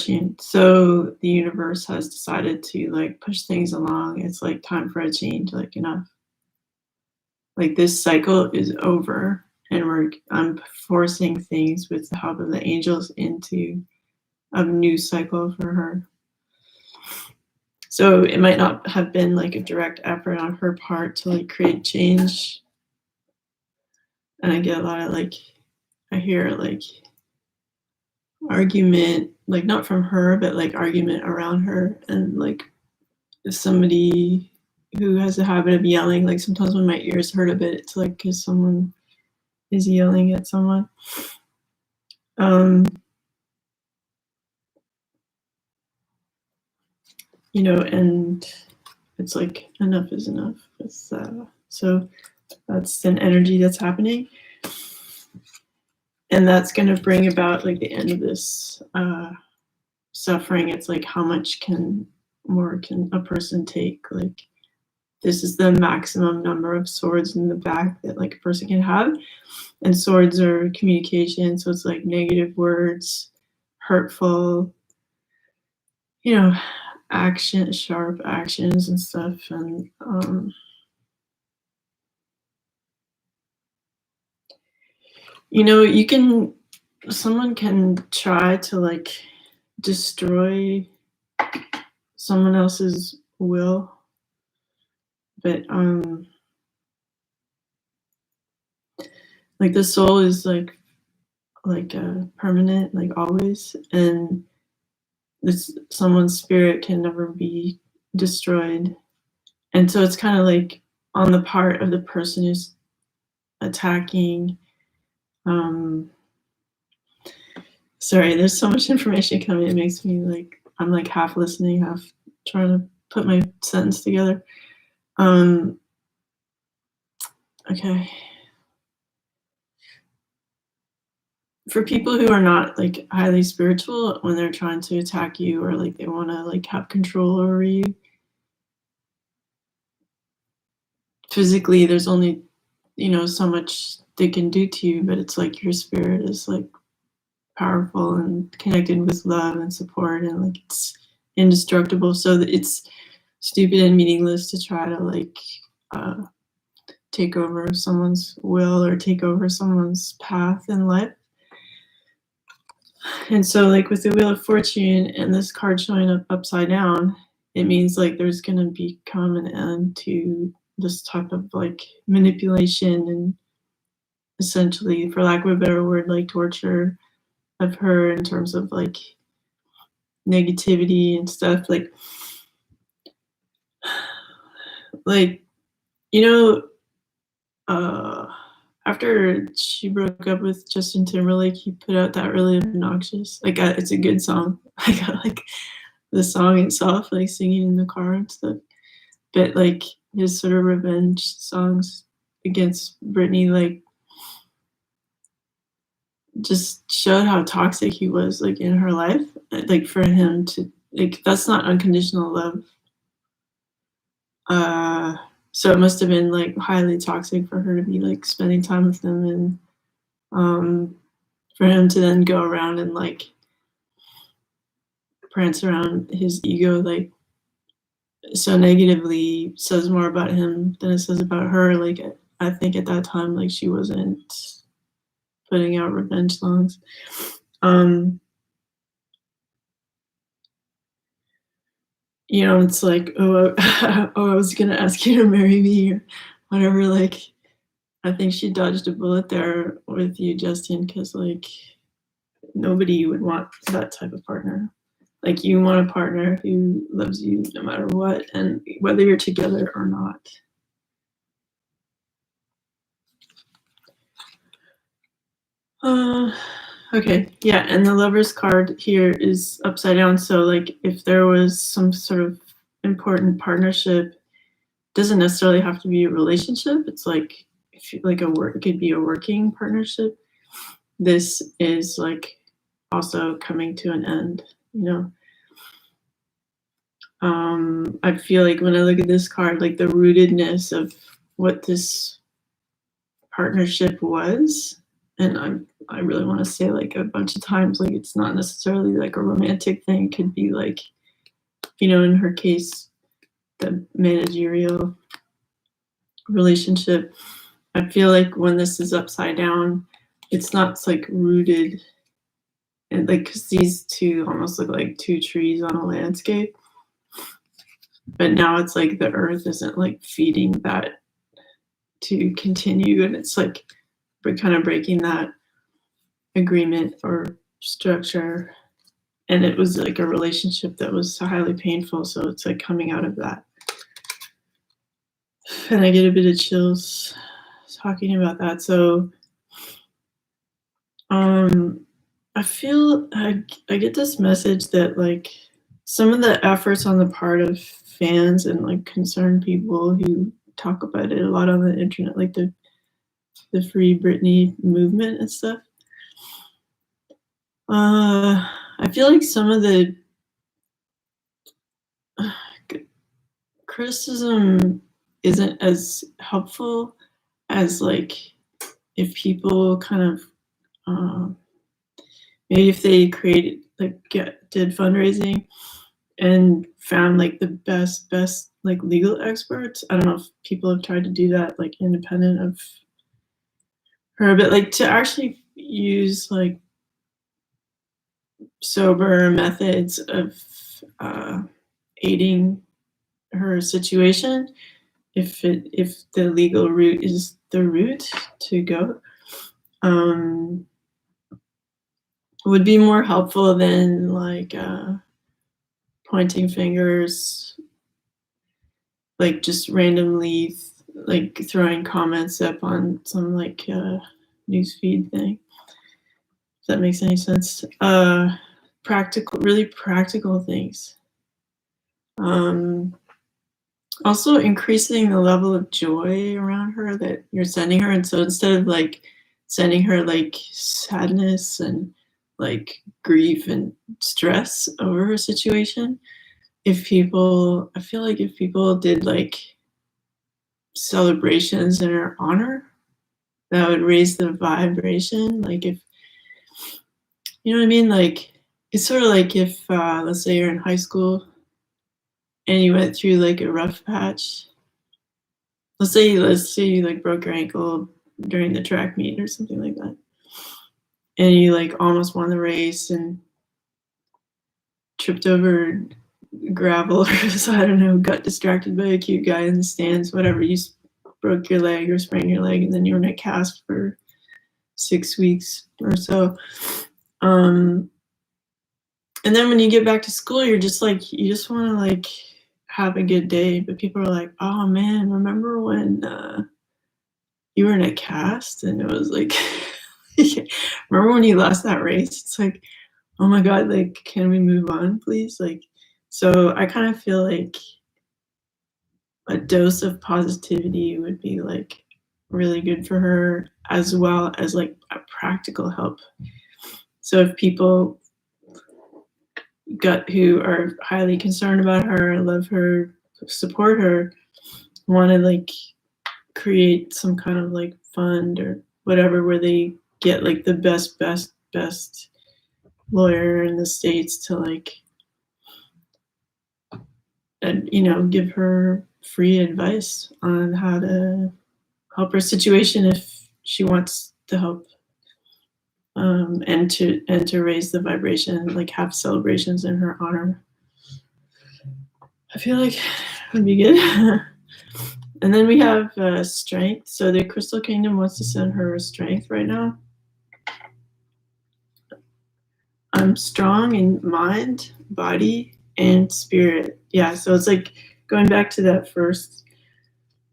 fortune. So the universe has decided to like push things along. It's like time for a change, like enough. Like this cycle is over, and I'm forcing things with the help of the angels into a new cycle for her. So it might not have been like a direct effort on her part to like create change. And I get a lot of like, I hear like argument, like not from her, but like argument around her. And like if somebody who has a habit of yelling, like sometimes when my ears hurt a bit, it's like because someone is yelling at someone. You know, and it's like enough is enough. It's, so that's an energy that's happening. And that's going to bring about like the end of this suffering. It's like how much more can a person take? Like this is the maximum number of swords in the back that like a person can have. And swords are communication. So it's like negative words, hurtful, you know, sharp actions and stuff. And you know, someone can try to like destroy someone else's will, but like the soul is like permanent, like always, and someone's spirit can never be destroyed. And so it's kind of like on the part of the person who's attacking. Sorry, there's so much information coming. It makes me like, I'm like half listening, half trying to put my sentence together. Okay. For people who are not like highly spiritual, when they're trying to attack you or like they want to like have control over you, physically there's only, you know, so much they can do to you, but it's like your spirit is like powerful and connected with love and support, and like it's indestructible. So that it's stupid and meaningless to try to like take over someone's will or take over someone's path in life. And so like with the Wheel of Fortune and this card showing up upside down, it means like there's going to become an end to this type of like manipulation and essentially, for lack of a better word, like torture of her in terms of like negativity and stuff. Like you know, after she broke up with Justin Timberlake, he put out that really obnoxious, like it's a good song. I got like the song itself, like singing in the car and stuff. But like his sort of revenge songs against Britney, like just showed how toxic he was, like in her life. Like for him to like, that's not unconditional love. So it must have been like highly toxic for her to be like spending time with him, and for him to then go around and like prance around his ego like so negatively says more about him than it says about her. Like I think at that time, like she wasn't putting out revenge songs. You know, it's like, oh, I was gonna ask you to marry me or whatever. Like, I think she dodged a bullet there with you, Justin, because like nobody would want that type of partner. Like you want a partner who loves you no matter what, and whether you're together or not. Okay, yeah, and the Lover's card here is upside down. So like if there was some sort of important partnership, doesn't necessarily have to be a relationship. It's like if you, like it could be a working partnership. This is like also coming to an end, you know. I feel like when I look at this card, like the rootedness of what this partnership was, and I really want to say like a bunch of times, like it's not necessarily like a romantic thing. It could be like, in her case, the managerial relationship. I feel like when this is upside down, it's not like rooted, and like, because these two almost look like two trees on a landscape, but now it's like the earth isn't like feeding that to continue, and it's like we're kind of breaking that agreement or structure, and it was like a relationship that was highly painful, so it's like coming out of that. And I get a bit of chills talking about that. So I feel I get this message that like some of the efforts on the part of fans and like concerned people who talk about it a lot on the internet, like the Free Britney movement and stuff. I feel like some of the criticism isn't as helpful as like if people kind of maybe if they created like did fundraising and found like the best like legal experts. I don't know if people have tried to do that like independent of her, but like to actually use like sober methods of aiding her situation, if the legal route is the route to go, would be more helpful than like pointing fingers, like just randomly like throwing comments up on some like newsfeed thing. If that makes any sense. Really practical things. Also increasing the level of joy around her that you're sending her. And so instead of like sending her like sadness and like grief and stress over her situation, I feel like if people did like celebrations in her honor, that would raise the vibration. Like if, you know what I mean? Like it's sort of like if, let's say you're in high school and you went through like a rough patch. Let's say you like broke your ankle during the track meet or something like that, and you like almost won the race and tripped over gravel, or so, I don't know, got distracted by a cute guy in the stands, whatever. You broke your leg or sprained your leg, and then you were in a cast for 6 weeks or so. And then when you get back to school, you're just like, you just want to like have a good day, but people are like, oh man, remember when you were in a cast and it was like remember when you lost that race? It's like, oh my god, like can we move on please? Like, so I kind of feel like a dose of positivity would be like really good for her, as well as like a practical help. So if people who are highly concerned about her, love her, support her, want to like create some kind of like fund or whatever where they get like the best lawyer in the States to like, and give her free advice on how to help her situation if she wants to help, and to raise the vibration, like have celebrations in her honor. I feel like it would be good. And then we have strength. So the Crystal Kingdom wants to send her strength right now. I'm strong in mind, body, and spirit. Yeah, so it's like going back to that first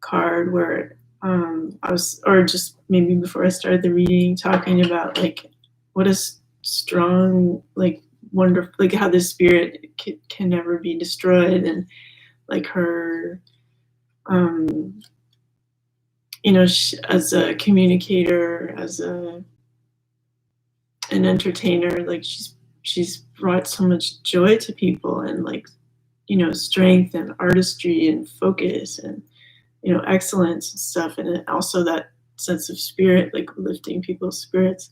card where I was, or just maybe before I started the reading, talking about like what a strong, like wonderful, like how the spirit can never be destroyed, and like her, as a communicator, as an entertainer, like she's brought so much joy to people, and like strength and artistry and focus and excellence and stuff, and also that sense of spirit, like lifting people's spirits.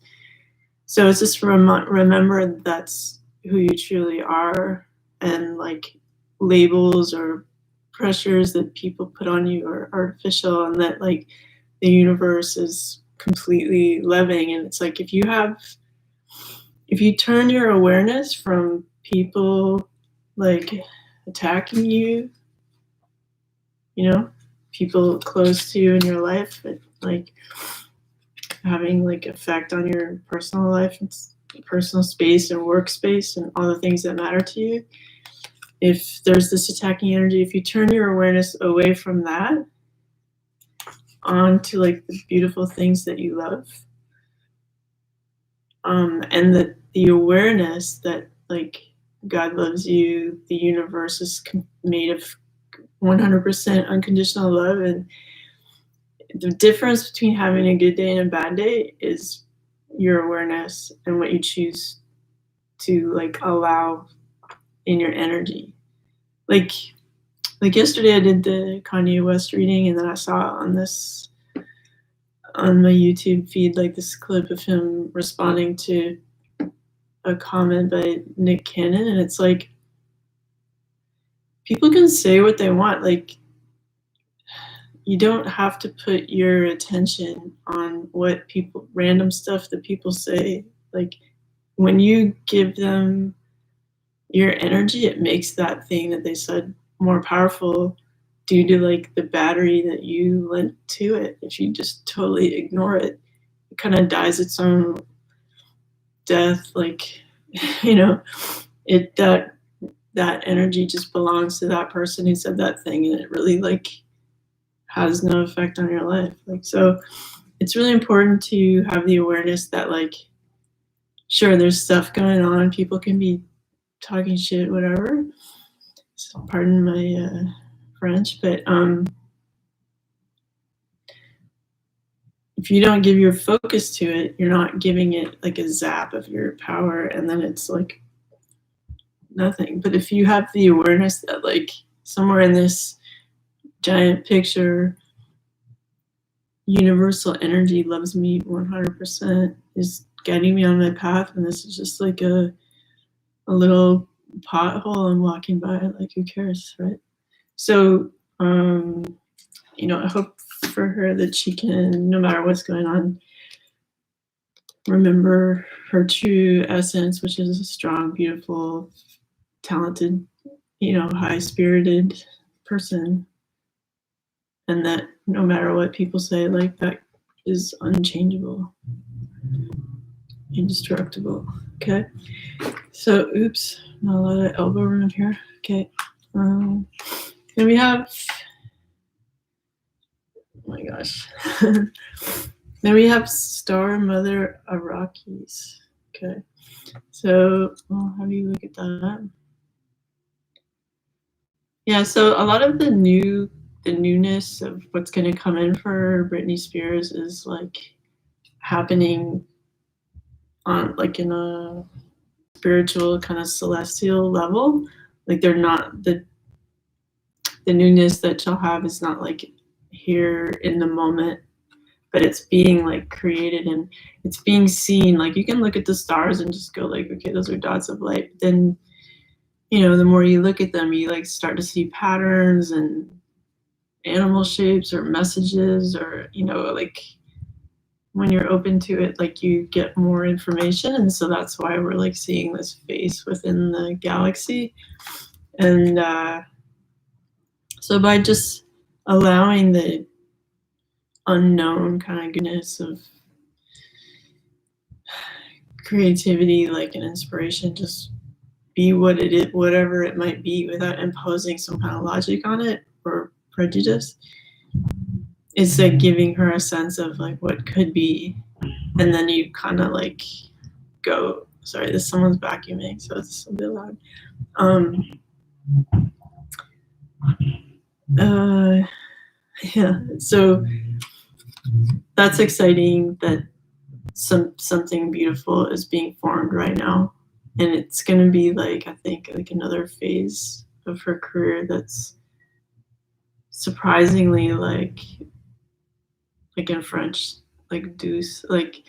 So it's just remember that's who you truly are, and like labels or pressures that people put on you are artificial, and that like the universe is completely loving. And it's like if you turn your awareness from people like attacking you, you know, people close to you in your life, but like having like effect on your personal life and personal space and workspace and all the things that matter to you. If there's this attacking energy, if you turn your awareness away from that onto like the beautiful things that you love, and that the awareness that like God loves you, the universe is made of 100% unconditional love, and the difference between having a good day and a bad day is your awareness and what you choose to like allow in your energy. Like yesterday I did the Kanye West reading, and then I saw on my YouTube feed like this clip of him responding to a comment by Nick Cannon, and it's like people can say what they want. Like you don't have to put your attention on what random stuff that people say. Like when you give them your energy, it makes that thing that they said more powerful due to like the battery that you lent to it. If you just totally ignore it, it kind of dies its own death. Like, you know, that energy just belongs to that person who said that thing, and it really like has no effect on your life. Like, so it's really important to have the awareness that like, sure, there's stuff going on, people can be talking shit, whatever, so pardon my French, but if you don't give your focus to it, you're not giving it like a zap of your power, and then it's like nothing. But if you have the awareness that like somewhere in this giant picture, universal energy loves me 100%, is guiding me on my path, and this is just like a little pothole I'm walking by, like who cares, right? So you know, I hope for her that she can, no matter what's going on, remember her true essence, which is a strong, beautiful, talented, you know, high-spirited person, and that no matter what people say, like that is unchangeable, indestructible. Okay, so oops, not a lot of elbow room here. Okay, then we have, oh my gosh. Then we have Star Mother Arakis. Okay, so I'll have you look at that. Yeah, so a lot of the newness of what's going to come in for Britney Spears is like happening on like in a spiritual kind of celestial level. Like they're not the newness that she'll have is not like here in the moment, but it's being like created and it's being seen. Like you can look at the stars and just go like, okay, those are dots of light. Then, you know, the more you look at them, you like start to see patterns and animal shapes or messages, or, you know, like when you're open to it, like you get more information. And so that's why we're like seeing this face within the galaxy. And so by just allowing the unknown kind of goodness of creativity, like an inspiration, just be what it is, whatever it might be, without imposing some kind of logic on it or prejudice, is like giving her a sense of like what could be. And then you kind of like go, sorry, this someone's vacuuming, so it's a bit loud. Yeah, so that's exciting that something beautiful is being formed right now, and it's going to be like, I think, like another phase of her career that's surprisingly like in French, like douce, like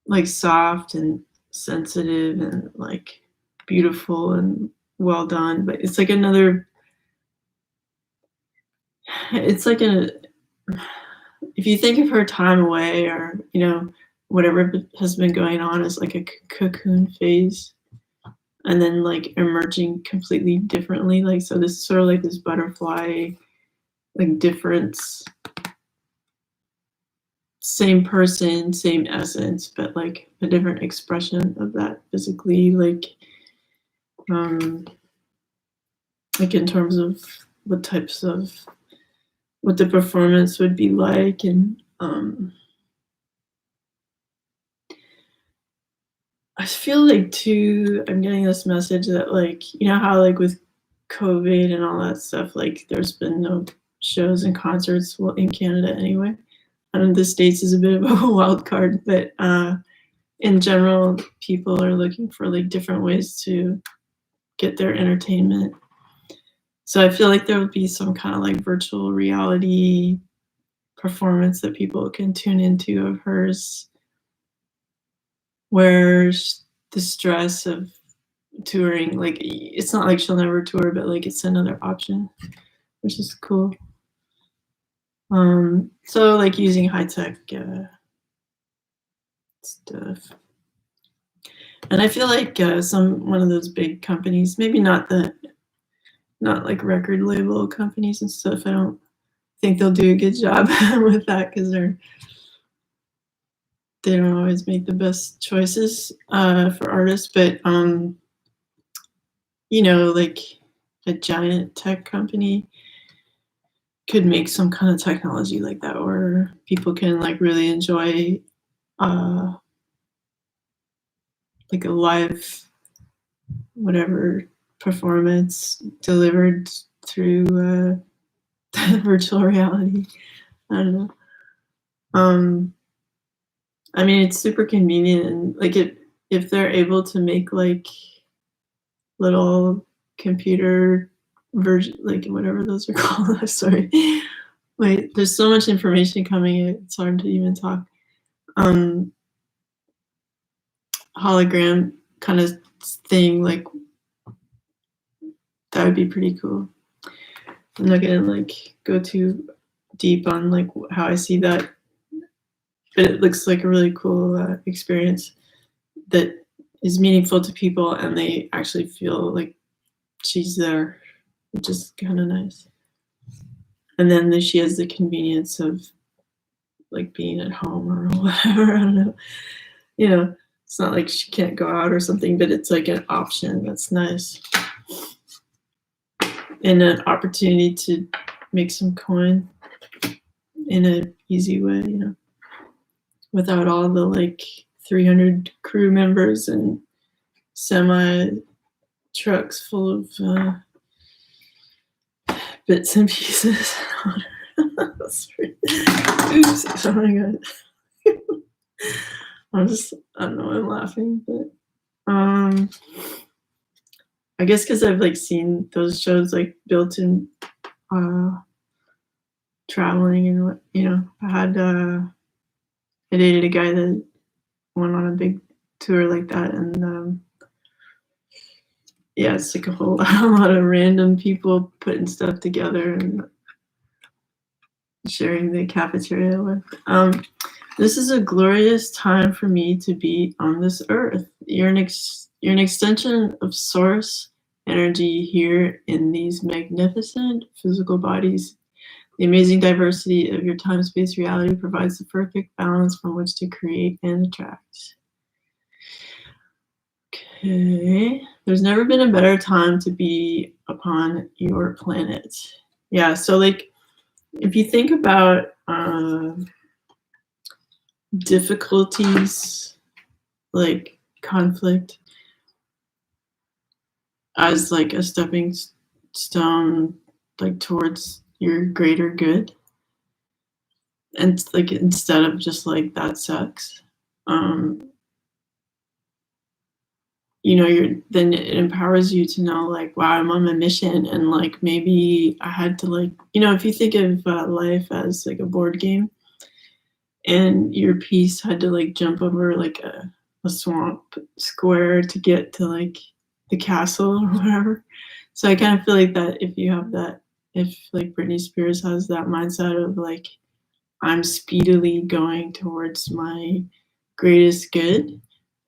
like soft and sensitive and like beautiful and well done, but it's like another, it's like a, if you think of her time away or, you know, whatever has been going on as like a cocoon phase and then like emerging completely differently. Like, so this is sort of like this butterfly, like difference, same person, same essence, but like a different expression of that physically, like in terms of what types of, what the performance would be like. And I feel like too, I'm getting this message that like, you know how like with COVID and all that stuff, like there's been no shows and concerts, well, in Canada anyway. The States is a bit of a wild card, but in general, people are looking for like different ways to get their entertainment. So I feel like there would be some kind of like virtual reality performance that people can tune into of hers, where the stress of touring, like it's not like she'll never tour, but like it's another option, which is cool. So like using high tech stuff, and I feel like one of those big companies, maybe not like record label companies and stuff. I don't think they'll do a good job with that because they don't always make the best choices for artists. But you know, like a giant tech company could make some kind of technology like that where people can like really enjoy like a live whatever performance delivered through virtual reality. I don't know. I mean, it's super convenient, and like if they're able to make like little computer version, like whatever those are called. I'm sorry. Wait, there's so much information coming in, it's hard to even talk. Hologram kind of thing, like that would be pretty cool. I'm not gonna like go too deep on like how I see that, but it looks like a really cool experience that is meaningful to people, and they actually feel like she's there, which is kind of nice. And then she has the convenience of like being at home or whatever. I don't know. You know, it's not like she can't go out or something, but it's like an option that's nice. And an opportunity to make some coin in an easy way, you know, without all the like 300 crew members and semi trucks full of bits and pieces. Oops, oh my god. I don't know, I'm laughing, but I guess because I've like seen those shows like built in traveling and what, you know, I dated a guy that went on a big tour like that, and yeah, it's like a lot of random people putting stuff together and sharing the cafeteria with. This is a glorious time for me to be on this earth. You're an extension of source energy here in these magnificent physical bodies. The amazing diversity of your time-space reality provides the perfect balance from which to create and attract. Okay, there's never been a better time to be upon your planet. Yeah, so like if you think about difficulties, like conflict, as like a stepping stone, like towards your greater good, and like instead of just like that sucks, you know, then it empowers you to know like, wow, I'm on my mission, and like maybe I had to like, you know, if you think of life as like a board game, and your piece had to like jump over like a swamp square to get to like the castle or whatever. So I kind of feel like that if you have that, if like Britney Spears has that mindset of like, I'm speedily going towards my greatest good,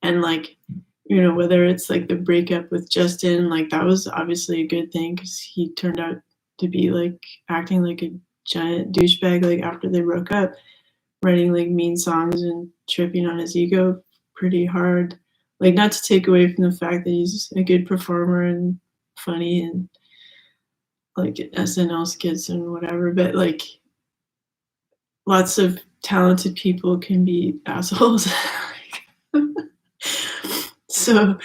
and like, you know, whether it's like the breakup with Justin, like that was obviously a good thing because he turned out to be like acting like a giant douchebag like after they broke up, writing like mean songs and tripping on his ego pretty hard. Like, not to take away from the fact that he's a good performer and funny and like SNL skits and whatever, but like lots of talented people can be assholes. So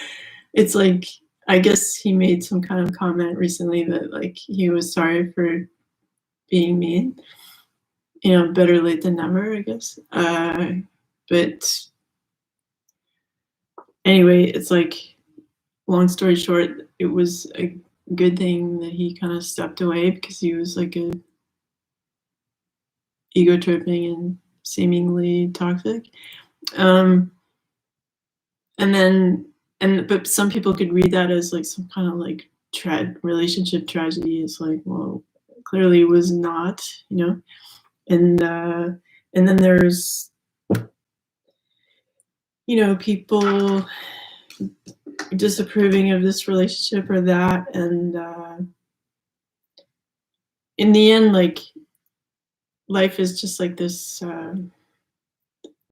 it's like, I guess he made some kind of comment recently that like he was sorry for being mean. You know, better late than never, I guess. But anyway, it's like, long story short, it was a good thing that he kind of stepped away because he was like a ego tripping and seemingly toxic. And then, but some people could read that as like some kind of like relationship tragedy. It's like, well, clearly it was not, you know. And then there's, you know, people disapproving of this relationship or that, and in the end, like, life is just like this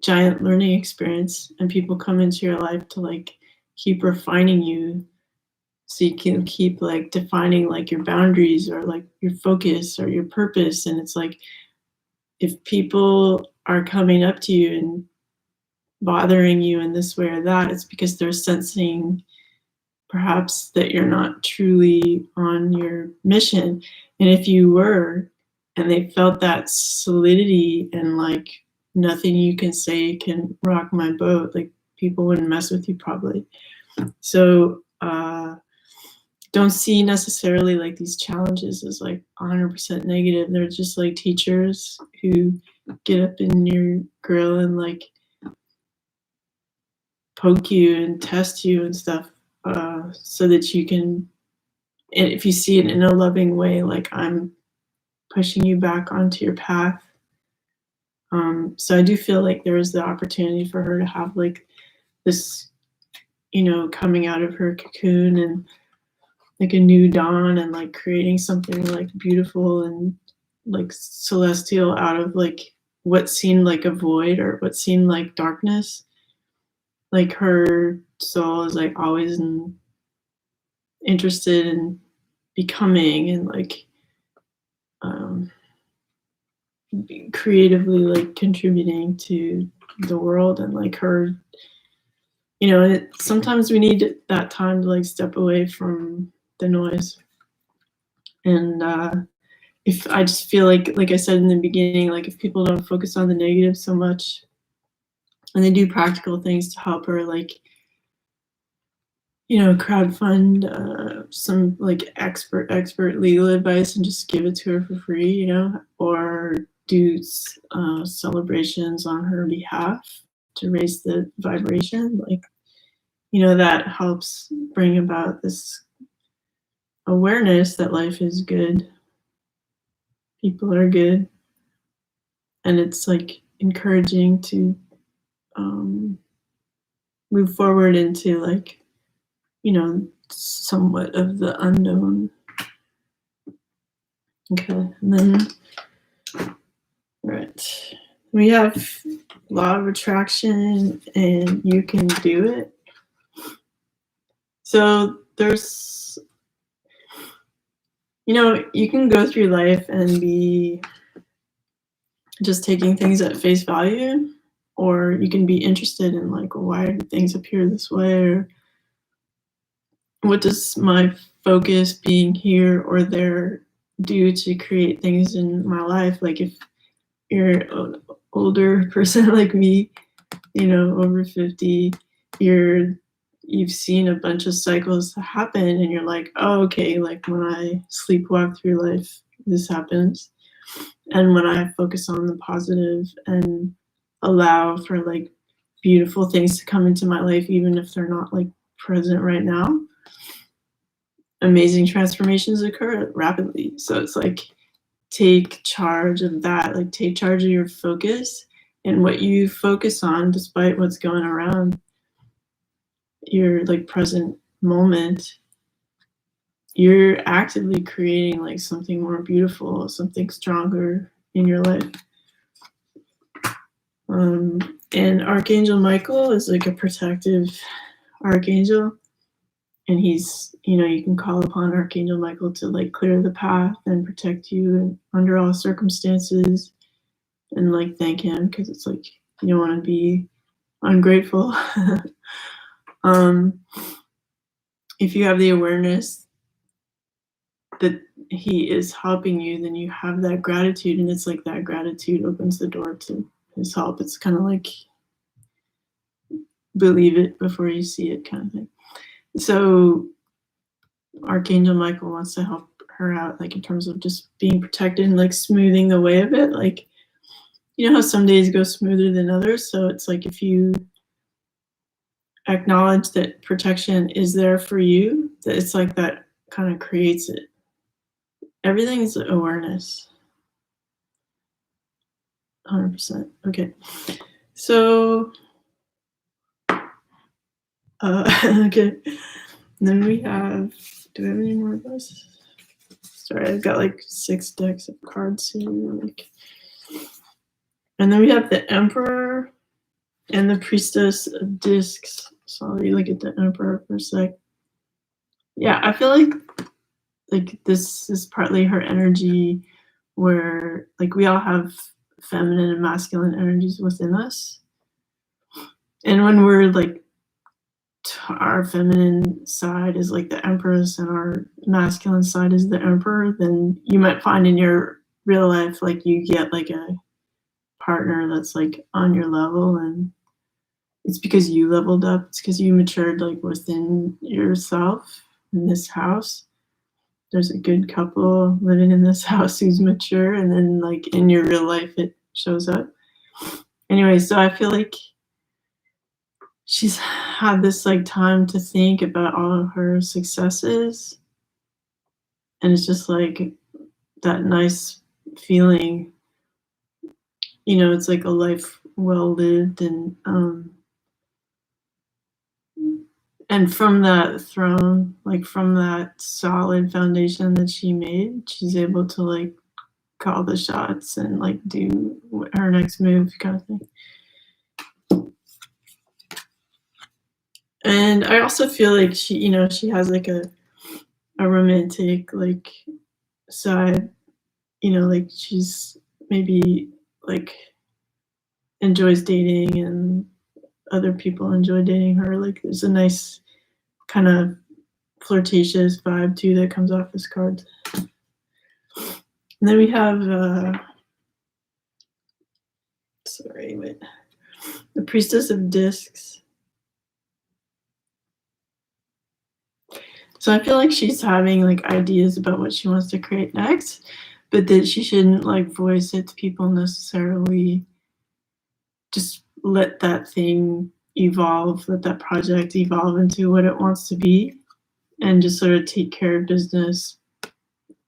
giant learning experience, and people come into your life to like keep refining you so you can keep like defining like your boundaries or like your focus or your purpose. And it's like, if people are coming up to you and bothering you in this way or that, it's because they're sensing perhaps that you're not truly on your mission. And if you were, and they felt that solidity and like nothing you can say can rock my boat, like people wouldn't mess with you probably. So don't see necessarily like these challenges as like 100% negative. They're just like teachers who get up in your grill and like poke you and test you and stuff, so that you can, if you see it in a loving way, like I'm pushing you back onto your path. So I do feel like there was the opportunity for her to have like this, you know, coming out of her cocoon and like a new dawn and like creating something like beautiful and like celestial out of like what seemed like a void or what seemed like darkness. Like her soul is like always interested in becoming and like creatively like contributing to the world. And like her, you know, sometimes we need that time to like step away from the noise. And if I just feel like I said in the beginning, like if people don't focus on the negative so much and they do practical things to help her, like, you know, crowdfund some like expert legal advice and just give it to her for free, you know, or do celebrations on her behalf to raise the vibration, like, you know, that helps bring about this awareness that life is good, people are good, and it's like encouraging to move forward into like, you know, somewhat of the unknown. Okay, and then, right, we have law of attraction and you can do it. So there's, you know, you can go through life and be just taking things at face value, or you can be interested in like, why do things appear this way, or what does my focus being here or there do to create things in my life. Like if you're an older person like me, you know, over 50, you've seen a bunch of cycles happen and you're like, oh, okay, like when I sleepwalk through life, this happens. And when I focus on the positive and allow for like beautiful things to come into my life, even if they're not like present right now. Amazing transformations occur rapidly. So it's like, take charge of that, like take charge of your focus and what you focus on despite what's going around your like present moment. You're actively creating like something more beautiful, something stronger in your life. And Archangel Michael is like a protective archangel, and he's, you know, you can call upon Archangel Michael to like clear the path and protect you under all circumstances, and like thank him, because it's like you don't want to be ungrateful. If you have the awareness that he is helping you, then you have that gratitude, and it's like that gratitude opens the door to his help. It's kind of like believe it before you see it kind of thing. So Archangel Michael wants to help her out, like in terms of just being protected and like smoothing the way of it. Like, you know how some days go smoother than others, so it's like if you acknowledge that protection is there for you, that it's like that kind of creates it. Everything is awareness. 100%. Okay. So, okay. And then we have, do we have any more of those? Sorry, I've got like 6 decks of cards here. Like, and then we have the Emperor and the Priestess of Discs. So I'll look at the Emperor for a sec. Yeah, I feel like this is partly her energy, where like we all have feminine and masculine energies within us. And when we're like, our feminine side is like the Empress and our masculine side is the Emperor, then you might find in your real life like you get like a partner that's like on your level, and it's because you leveled up, it's because you matured like within yourself. In this house, there's a good couple living in this house who's mature, and then like in your real life it shows up. Anyway, so I feel like she's had this like time to think about all of her successes, and it's just like that nice feeling, you know, it's like a life well lived. And from that throne, like from that solid foundation that she made, she's able to like call the shots and like do her next move kind of thing. And I also feel like she, you know, she has like a romantic like side, you know, like she's maybe like enjoys dating and other people enjoy dating her. Like there's a nice kind of flirtatious vibe too that comes off this card. And then we have the Priestess of Discs. So I feel like she's having like ideas about what she wants to create next, but that she shouldn't like voice it to people necessarily. Just let that thing evolve, let that project evolve into what it wants to be, and just sort of take care of business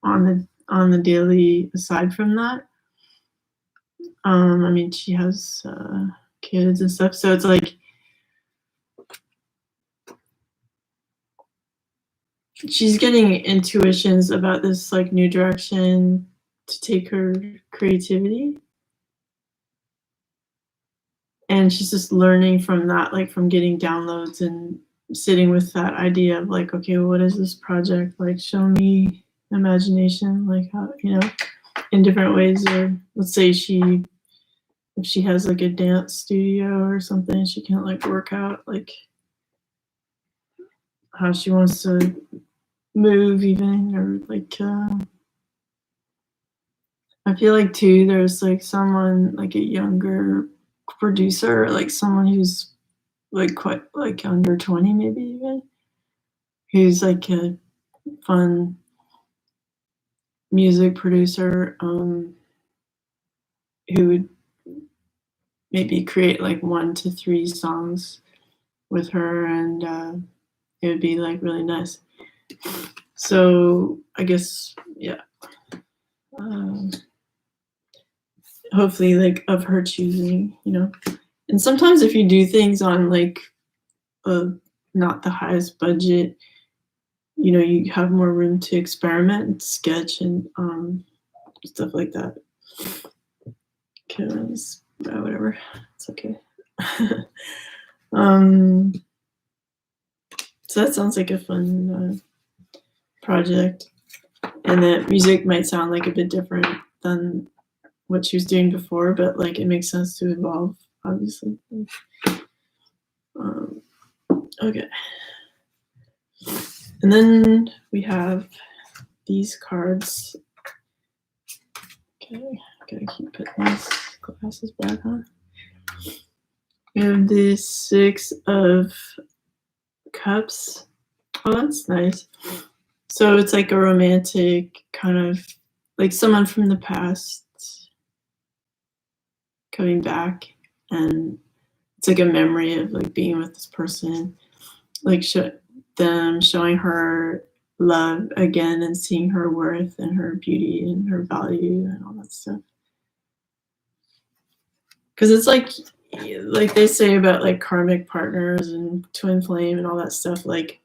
on the daily aside from that. I mean, she has kids and stuff, so it's like she's getting intuitions about this like new direction to take her creativity, and she's just learning from that, like from getting downloads and sitting with that idea of like, okay, well, what is this project like? Show me imagination, like how, you know, in different ways. Or let's say if she has like a dance studio or something, she can like work out like how she wants to move even, or like I feel like too there's like someone like a younger producer, like someone who's like quite like under 20 maybe even, who's like a fun music producer, who would maybe create like 1 to 3 songs with her, and it would be like really nice. So I guess, yeah. Hopefully like of her choosing, you know. And sometimes if you do things on like not the highest budget, you know, you have more room to experiment and sketch and stuff like that. Cause whatever, it's okay. So that sounds like a fun project, and the music might sound like a bit different than what she was doing before, but like it makes sense to evolve, obviously. Okay. And then we have these cards. Okay, gotta keep putting these glasses back on. We have the 6 of Cups. Oh, that's nice. So it's like a romantic kind of, like someone from the past coming back, and it's like a memory of like being with this person, like them showing her love again and seeing her worth and her beauty and her value and all that stuff. Because it's like they say about like karmic partners and twin flame and all that stuff, like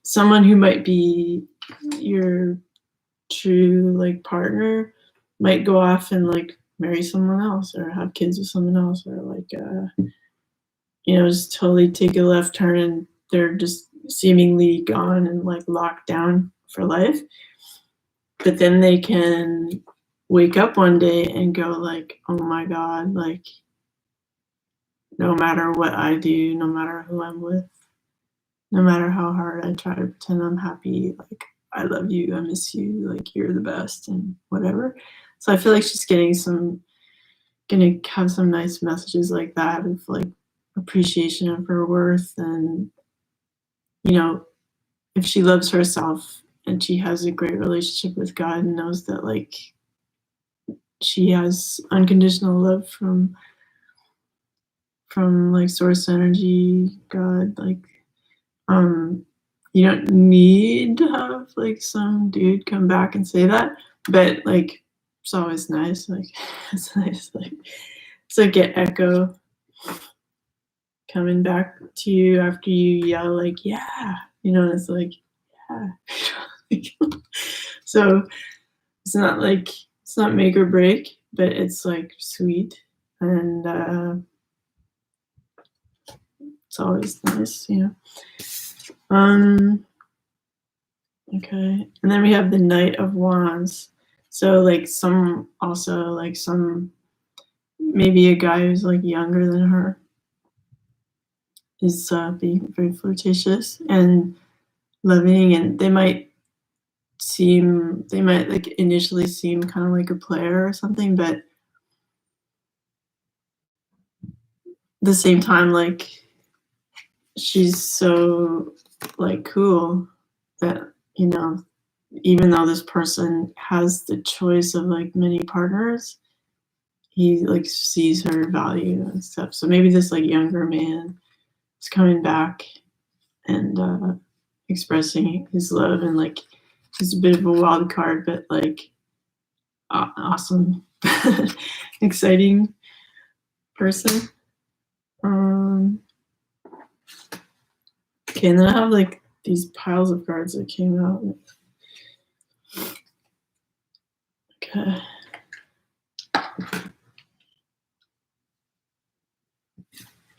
someone who might be your true like partner might go off and like marry someone else or have kids with someone else, or like you know, just totally take a left turn and they're just seemingly gone and like locked down for life. But then they can wake up one day and go like, oh my God, like no matter what I do, no matter who I'm with, no matter how hard I try to pretend I'm happy, like I love you, I miss you, like you're the best and whatever. So I feel like she's gonna have some nice messages like that of like appreciation of her worth, and you know, if she loves herself and she has a great relationship with God and knows that like she has unconditional love from like source energy, God, like you don't need to have like some dude come back and say that, but like it's always nice, like it's nice, like it's like an echo coming back to you after you yell like yeah, you know, it's like yeah. So it's not like, it's not make or break, but it's like sweet, and it's always nice, you know. Okay, and then we have the Knight of Wands. So like some, also like some, maybe a guy who's like younger than her is being very flirtatious and loving, and they might like initially seem kind of like a player or something, but at the same time, like she's so like cool that, you know, even though this person has the choice of like many partners, he like sees her value and stuff. So maybe this like younger man is coming back and expressing his love, and like he's a bit of a wild card, but like awesome, exciting person. Okay, and then I have like these piles of cards that came out. Okay.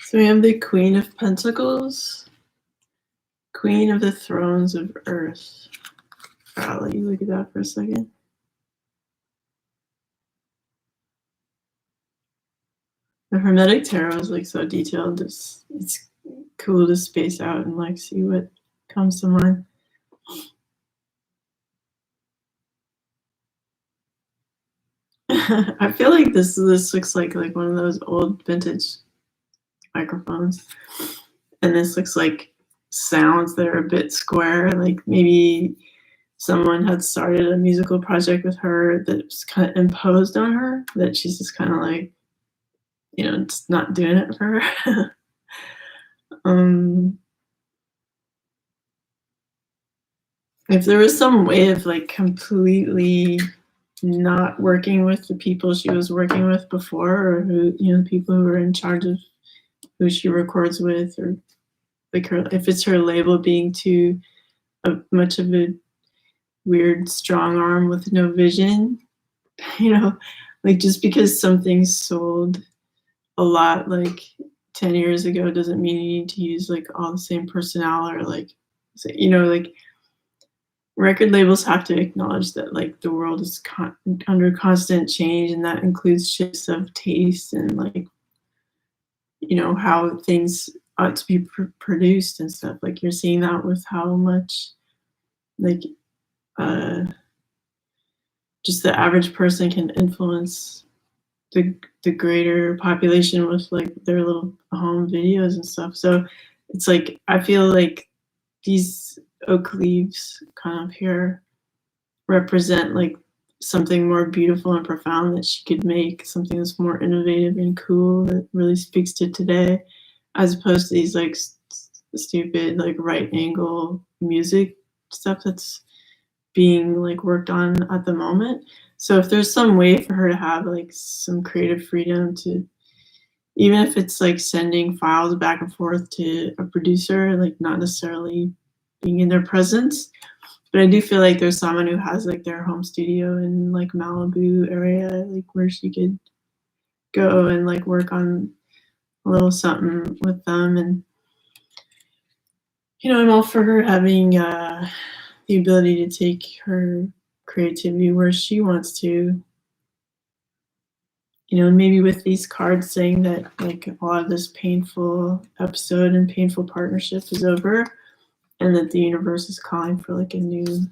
So we have the Queen of Pentacles, Queen of the Thrones of Earth. I'll let you look at that for a second. The Hermetic Tarot is like so detailed. It's cool to space out and like see what comes to mind. I feel like this looks like one of those old vintage microphones, and this looks like sounds that are a bit square, like maybe someone had started a musical project with her that was kind of imposed on her, that she's just kind of like it's not doing it for her. um, if there was some way of like completely not working with the people she was working with before, or who, people who were in charge of who she records with, or like her, if it's her label being too much of a weird strong arm with no vision, like just because something sold a lot like 10 years ago doesn't mean you need to use like all the same personnel, or like, like record labels have to acknowledge that like the world is under constant change, and that includes shifts of taste and like how things ought to be produced and stuff. Like you're seeing that with how much like just the average person can influence the greater population with like their little home videos and stuff. So it's like I feel like these oak leaves kind of here represent like something more beautiful and profound that she could make, something that's more innovative and cool that really speaks to today, as opposed to these like stupid like right angle music stuff that's being like worked on at the moment. So if there's some way for her to have like some creative freedom to, even if it's like sending files back and forth to a producer, like not necessarily being in their presence, but I do feel like there's someone who has like their home studio in like Malibu area, like where she could go and like work on a little something with them. And I'm all for her having the ability to take her creativity where she wants to. Maybe with these cards saying that like a lot of this painful episode and painful partnership is over, and that the universe is calling for like a new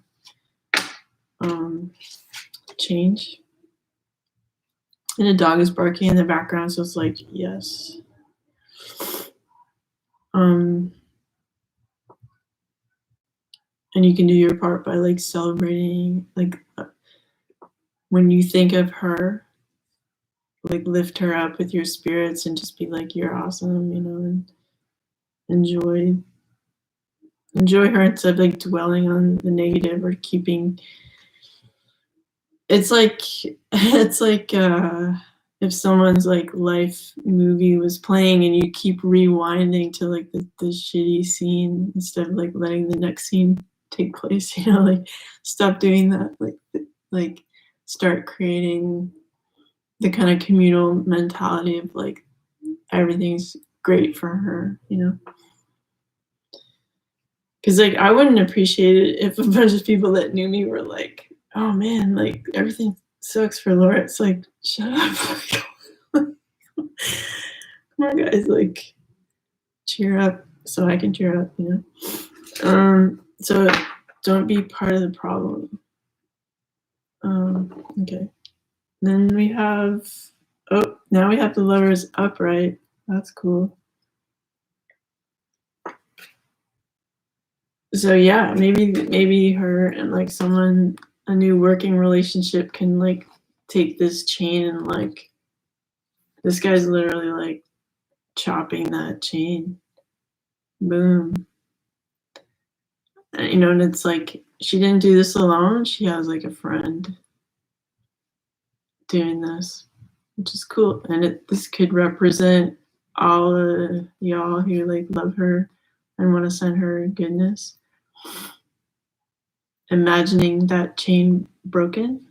change. And a dog is barking in the background, so it's like, yes. And you can do your part by like celebrating, like when you think of her, like lift her up with your spirits and just be like, you're awesome, and enjoy her instead of like dwelling on the negative or keeping. It's like if someone's like life movie was playing and you keep rewinding to like the shitty scene instead of like letting the next scene take place, like stop doing that, like start creating the kind of communal mentality of like everything's great for her, because like I wouldn't appreciate it if a bunch of people that knew me were like, oh man, like everything sucks for Laura. It's like, shut up. Come on guys, like cheer up so I can cheer up, so don't be part of the problem. Okay, then we have, now we have the Lovers upright. That's cool. So yeah, maybe her and like someone, a new working relationship can like take this chain and like, this guy's literally like chopping that chain. Boom. And it's like she didn't do this alone. She has like a friend doing this, which is cool. And this could represent all of y'all who like love her and want to send her goodness. Imagining that chain broken.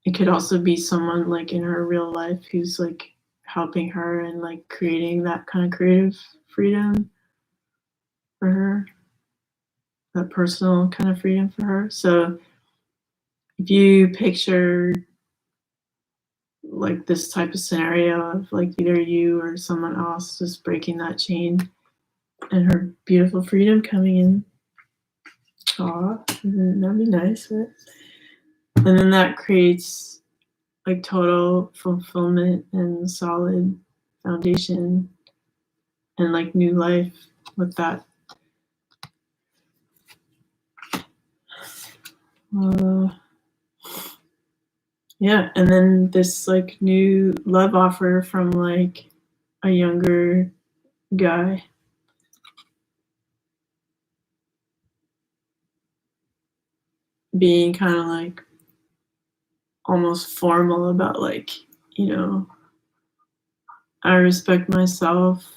It could also be someone like in her real life who's like helping her and like creating that kind of creative freedom for her, that personal kind of freedom for her. So if you picture like this type of scenario of like either you or someone else just breaking that chain and her beautiful freedom coming in, that'd be nice. Right? And then that creates like total fulfillment and solid foundation and like new life with that. yeah, and then this like new love offer from like a younger guy. Being kind of like almost formal about like, you know, I respect myself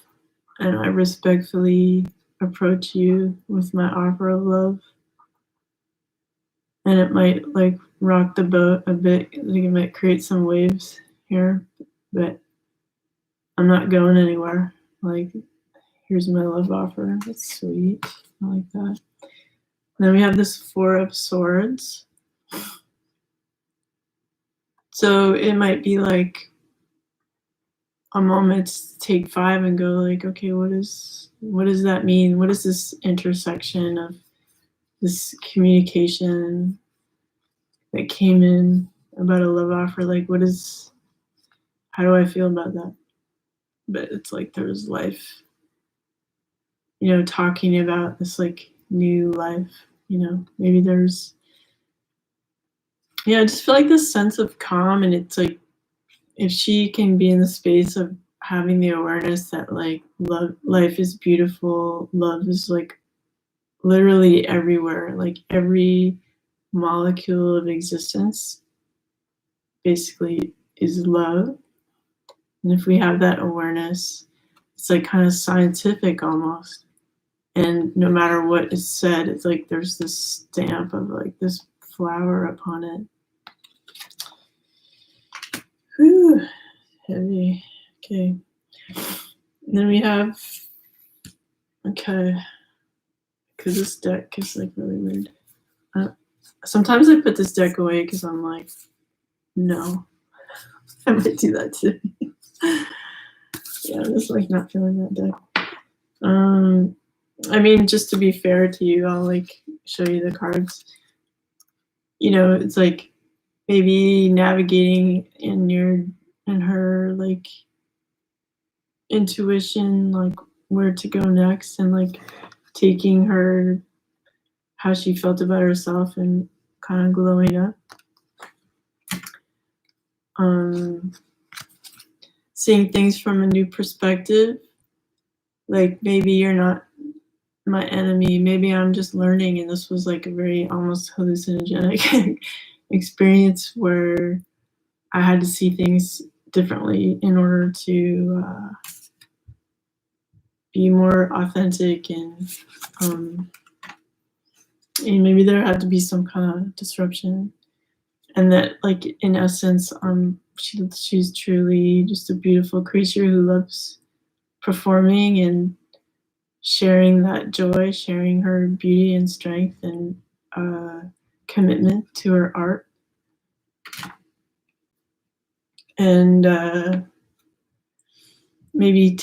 and I respectfully approach you with my offer of love. And it might like rock the boat a bit, like it might create some waves here, but I'm not going anywhere. Like, here's my love offer. That's sweet. I like that. Then we have this Four of Swords. So it might be like a moment to take five and go like, okay, what does that mean? What is this intersection of this communication that came in about a love offer? Like, how do I feel about that? But it's like there's life, talking about this like new life, maybe there's, I just feel like this sense of calm. And it's like, if she can be in the space of having the awareness that like life is beautiful, love is like literally everywhere, like every molecule of existence basically is love. And if we have that awareness, it's like kind of scientific almost. And no matter what is said, it's like there's this stamp of like this flower upon it. Whew, heavy. Okay. And then we have, okay, because this deck is like really weird. Sometimes I put this deck away because I'm like, no, I might do that too. Yeah, I'm just like not feeling that deck. I mean, just to be fair to you, I'll like show you the cards. It's like maybe navigating in her like intuition, like where to go next, and like taking her how she felt about herself and kind of glowing up. Seeing things from a new perspective. Like maybe you're not my enemy. Maybe I'm just learning, and this was like a very almost hallucinogenic experience where I had to see things differently in order to be more authentic, and maybe there had to be some kind of disruption, and that like in essence, she's truly just a beautiful creature who loves performing and sharing that joy, sharing her beauty and strength and commitment to her art. And maybe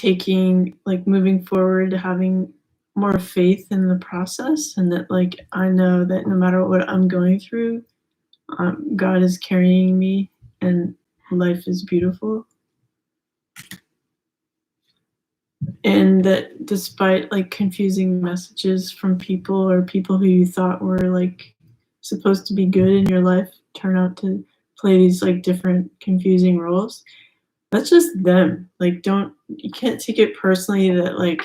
moving forward, having more faith in the process, and that like I know that no matter what I'm going through, God is carrying me and life is beautiful. And that despite like confusing messages from people or people who you thought were like supposed to be good in your life turn out to play these like different confusing roles, that's just them. Like you can't take it personally that like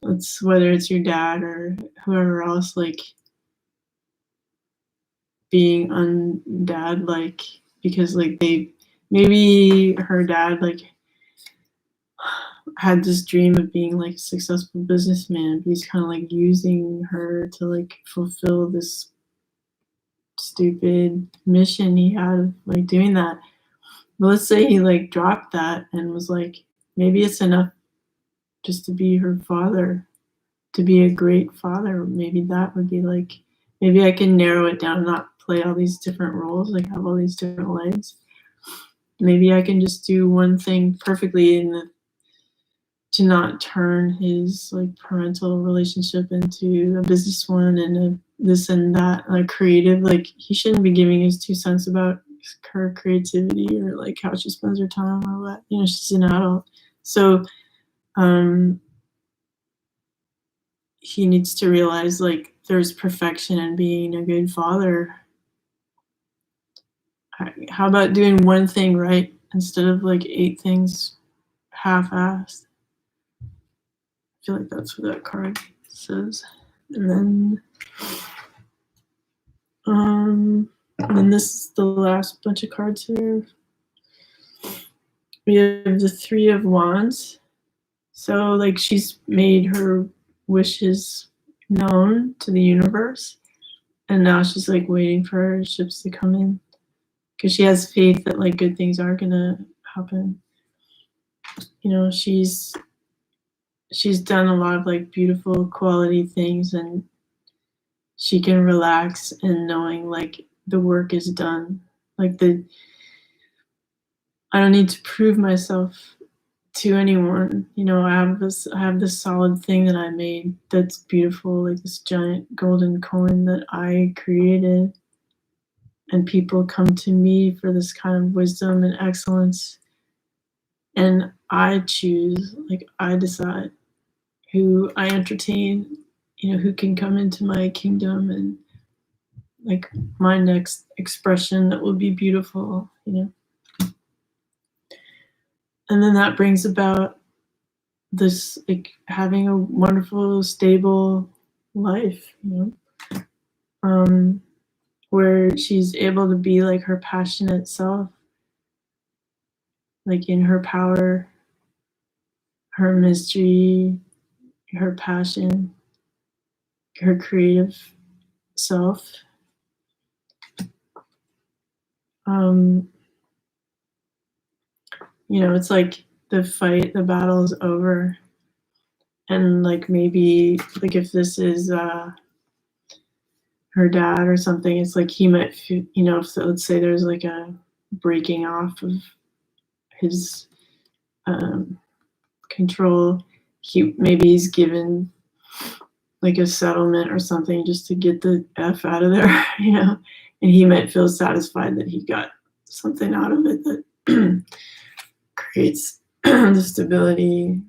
it's whether it's your dad or whoever else like being undad, like because like maybe her dad like had this dream of being like a successful businessman, but he's kind of like using her to like fulfill this stupid mission he had of like doing that. But let's say he like dropped that and was like, maybe it's enough just to be her father, to be a great father. Maybe that would be like, maybe I can narrow it down, not play all these different roles, like have all these different legs. Maybe I can just do one thing perfectly to not turn his like parental relationship into a business one and a this and that, like creative. Like he shouldn't be giving his 2 cents about her creativity or like how she spends her time or what. She's an adult. So he needs to realize like there's perfection in being a good father. How about doing one thing right instead of like 8 things half-assed? I feel like that's what that card says. And then this is the last bunch of cards here. We have the 3 of Wands. So like she's made her wishes known to the universe, and now she's like waiting for her ships to come in because she has faith that like good things are gonna happen. You know, she's done a lot of like beautiful quality things, and she can relax in knowing like the work is done. Like I don't need to prove myself to anyone. You know, I have this solid thing that I made that's beautiful, like this giant golden coin that I created, and people come to me for this kind of wisdom and excellence, and I choose, like I decide who I entertain, you know, who can come into my kingdom, and like my next expression that will be beautiful, you know. And then that brings about this like having a wonderful, stable life, you know, where she's able to be like her passionate self, like in her power, her mystery, her passion, her creative self. You know, it's like the battle is over, and like maybe like if this is her dad or something, it's like he might feel, you know, if let's say there's like a breaking off of his control, he's given like a settlement or something just to get the F out of there, you know, and he might feel satisfied that he got something out of it that creates the stability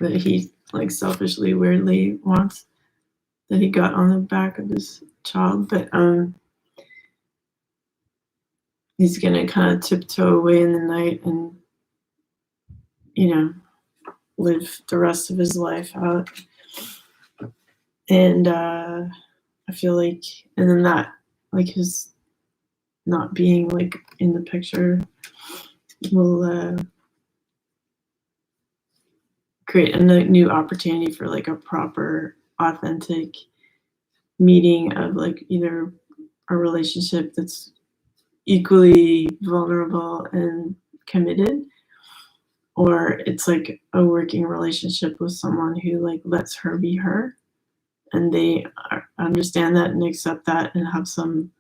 that he like selfishly, weirdly wants, that he got on the back of his child. But he's gonna kind of tiptoe away in the night and, you know, live the rest of his life out. And I feel like, and then that, like his not being like in the picture will create a new opportunity for like a proper, authentic meeting of like either a relationship that's equally vulnerable and committed, or it's like a working relationship with someone who like lets her be her, and they understand that and accept that and have some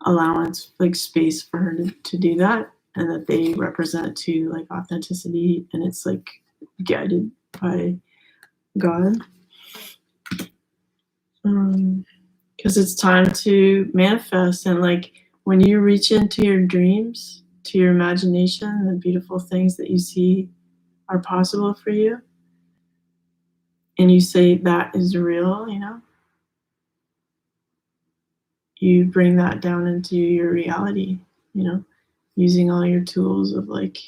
allowance, like space for her to do that, and that they represent to like authenticity, and it's like guided by God. Because it's time to manifest, and like when you reach into your dreams, to your imagination, the beautiful things that you see are possible for you, and you say that is real, you know, you bring that down into your reality, you know, using all your tools of like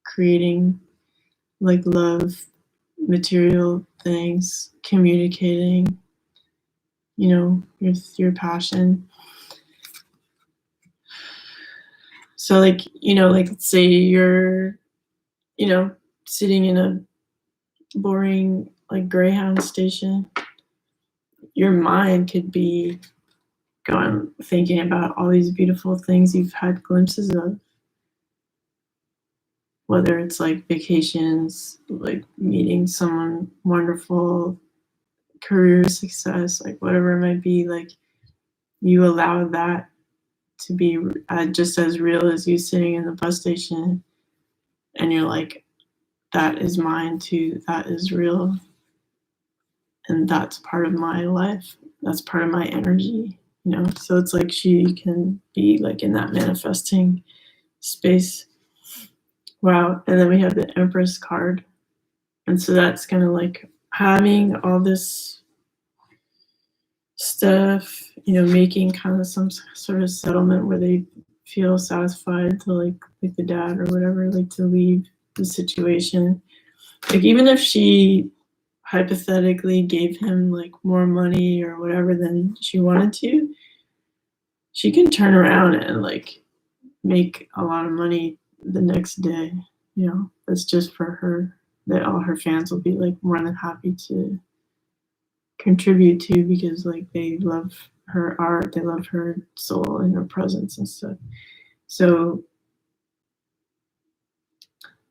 creating like love, material things, communicating, you know, your passion. So like, you know, like let's say you're, you know, sitting in a boring like Greyhound station, your mind could be going thinking about all these beautiful things you've had glimpses of, whether it's like vacations, like meeting someone wonderful, career success, like whatever it might be. Like you allow that to be just as real as you sitting in the bus station, and you're like, that is mine too, that is real, and that's part of my life, that's part of my energy, you know. So it's like she can be like in that manifesting space. Wow. And then we have the Empress card, and so that's kind of like having all this stuff, making kind of some sort of settlement where they feel satisfied to like the dad or whatever, like to leave the situation. Like even if she hypothetically gave him like more money or whatever than she wanted to, she can turn around and like make a lot of money the next day. That's just for her, that all her fans will be like more than happy to contribute to, because like they love her art, they love her soul and her presence and stuff. So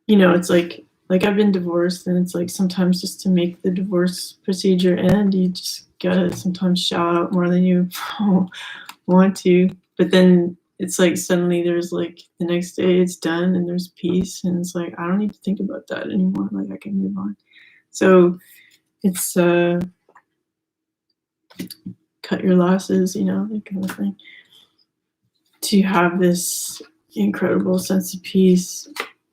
it's like I've been divorced, and it's like sometimes just to make the divorce procedure end, you just gotta sometimes shout out more than you want to. But then it's like suddenly there's like the next day it's done and there's peace, and it's like I don't need to think about that anymore. Like I can move on. So it's cut your losses, that kind of thing. To have this incredible sense of peace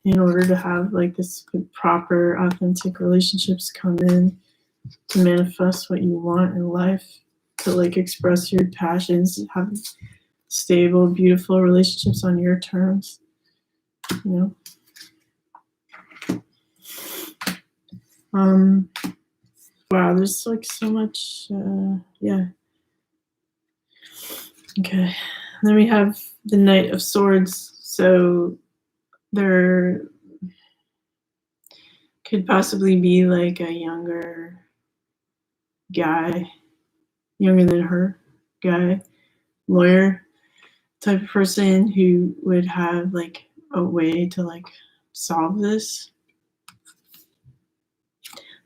in order to have like this proper, authentic relationships come in to manifest what you want in life, to like express your passions, have stable, beautiful relationships on your terms. Wow, there's like so much. Yeah. Okay. And then we have the Knight of Swords. So there could possibly be like a younger guy, younger than her guy, lawyer type of person who would have like a way to like solve this.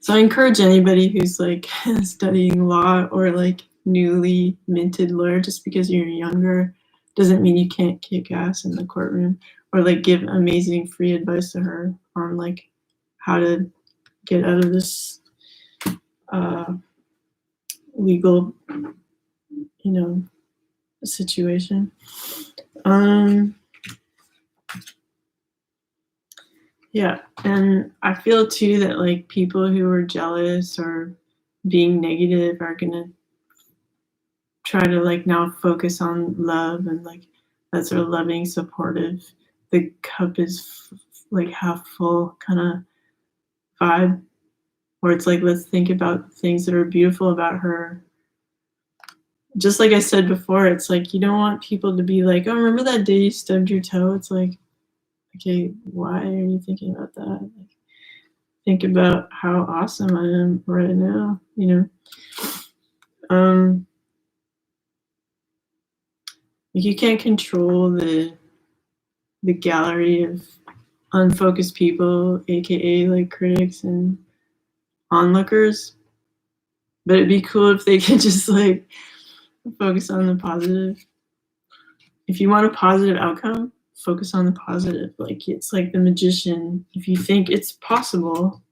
So I encourage anybody who's like studying law or like newly minted lawyer, just because you're younger doesn't mean you can't kick ass in the courtroom or like give amazing free advice to her on like how to get out of this legal, situation. Yeah, and I feel too that like people who are jealous or being negative are gonna try to like now focus on love and like that sort of loving, supportive. The cup is like half full kind of vibe, where it's like, let's think about things that are beautiful about her. Just like I said before, it's like you don't want people to be like, oh, remember that day you stubbed your toe? It's like, okay, why are you thinking about that? Like, think about how awesome I am right now, Like you can't control the gallery of unfocused people, aka like critics and onlookers. But it'd be cool if they could just like focus on the positive. If you want a positive outcome, focus on the positive. Like it's like the magician. If you think it's possible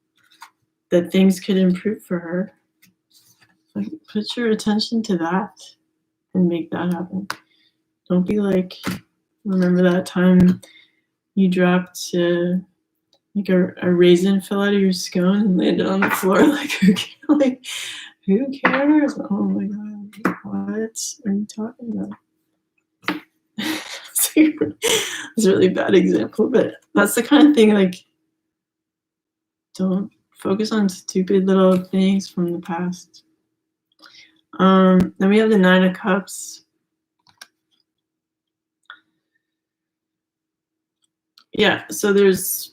that things could improve for her, like put your attention to that and make that happen. Don't be like, remember that time you dropped like a raisin fell out of your scone and landed on the floor? Like who cares? Oh my god, what are you talking about? It's a really bad example, but that's the kind of thing, like, don't focus on stupid little things from the past. Then we have the Nine of Cups. Yeah, so it's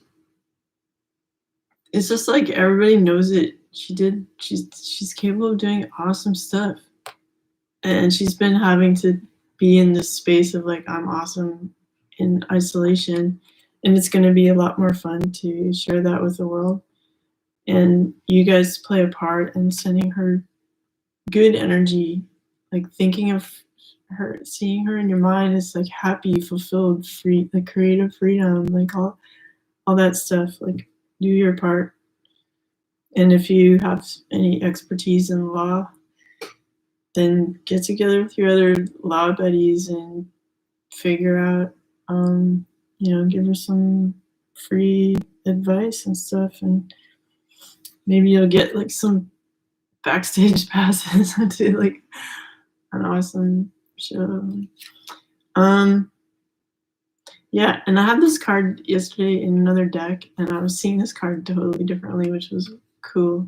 just like everybody knows it. She's capable of doing awesome stuff. And she's been having to be in this space of like, I'm awesome in isolation. And it's going to be a lot more fun to share that with the world. And you guys play a part in sending her good energy, like thinking of her, seeing her in your mind is like happy, fulfilled, free, like creative freedom, like all that stuff. Like do your part. And if you have any expertise in law, then get together with your other law buddies and figure out, give her some free advice and stuff, and maybe you'll get like some backstage passes to like an awesome show. Yeah, and I had this card yesterday in another deck, and I was seeing this card totally differently, which was cool.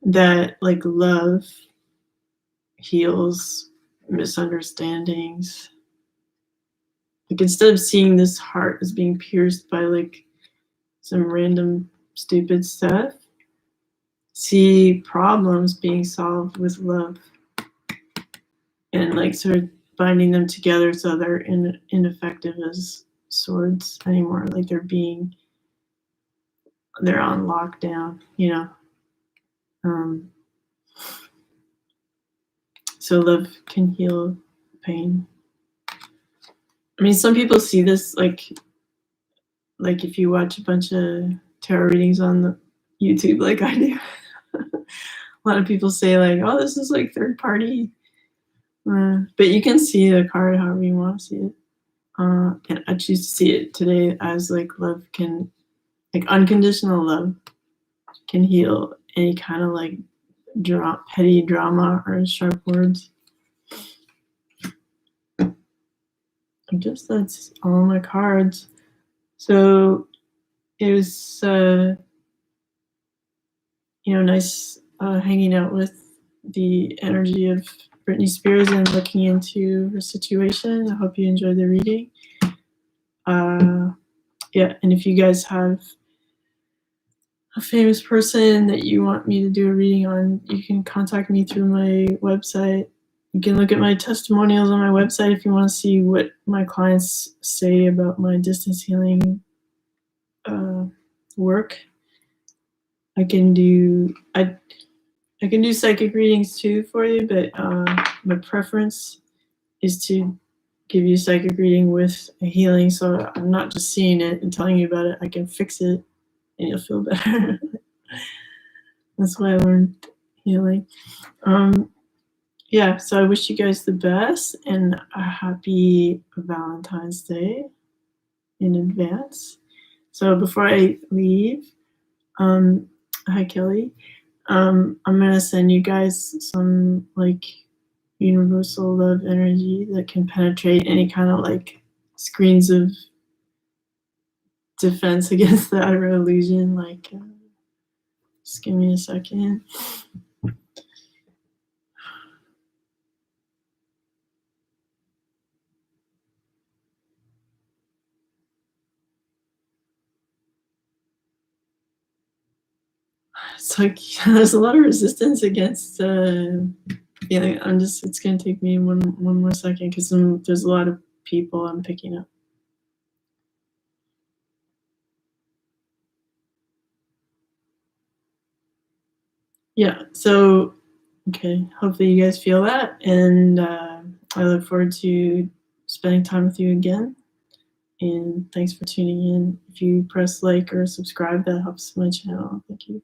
That like love heals misunderstandings. Like instead of seeing this heart as being pierced by like some random stupid stuff, see problems being solved with love, and like sort of binding them together so they're ineffective as swords anymore. Like they're on lockdown, you know. So love can heal pain. I mean, some people see this like if you watch a bunch of tarot readings on the YouTube, like I do. A lot of people say like, "Oh, this is like third party," but you can see the card however you want to see it. And I choose to see it today as like love can, like unconditional love, can heal any kind of like petty drama or sharp words. I guess that's all my cards. So it was, nice hanging out with the energy of Britney Spears and looking into her situation. I hope you enjoyed the reading. Yeah, and if you guys have a famous person that you want me to do a reading on, you can contact me through my website. You can look at my testimonials on my website if you want to see what my clients say about my distance healing work. I can do psychic readings too for you, but my preference is to give you a psychic reading with a healing, so I'm not just seeing it and telling you about it. I can fix it and you'll feel better. That's why I learned healing. Yeah, so I wish you guys the best and a happy Valentine's Day in advance. So before I leave, hi Kelly, I'm gonna send you guys some like universal love energy that can penetrate any kind of like screens of defense against that or illusion. Like, just give me a second. It's like there's a lot of resistance against. Yeah, it's gonna take me one more second because there's a lot of people I'm picking up. Yeah, so okay, hopefully you guys feel that, and I look forward to spending time with you again. And thanks for tuning in. If you press like or subscribe, that helps my channel. Thank you.